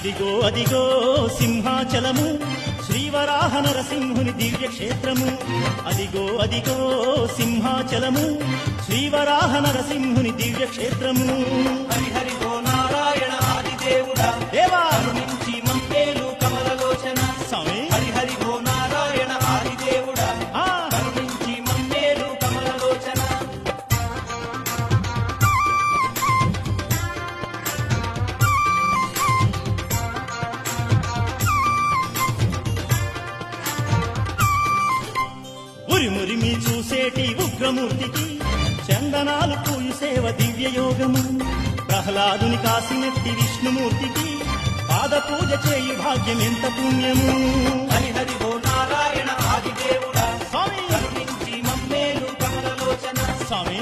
అదిగో అదిగో సింహాచలము శ్రీవరాహ నరసింహుని దివ్య క్షేత్రము. అదిగో అదిగో సింహాచలము శ్రీవరాహ నరసింహుని దివ్య క్షేత్రము. హరిహరి ఓ నారాయణ ఆదిదేవుడా దేవా కరుణించి మమ్మేలు కమలలోచన. స్వామి హరిహరి ఓ నారాయణ ఆదిదేవుడా కరుణించి మమ్మేలు కమలలోచన. ఉరిమురిమి చూసేటి ఉగ్రమూర్తికి చందనాలు పూయు సేవ దివ్య యోగము. ప్రహ్లాదుని కాసినట్టి విష్ణుమూర్తికి పాద పూజ చేయు భాగ్యం ఎంత పుణ్యము. హరిహరి ఓ నారాయణ ఆదిదేవుడా స్వామి కరుణించి మమ్మేలు కమలలోచన. స్వామి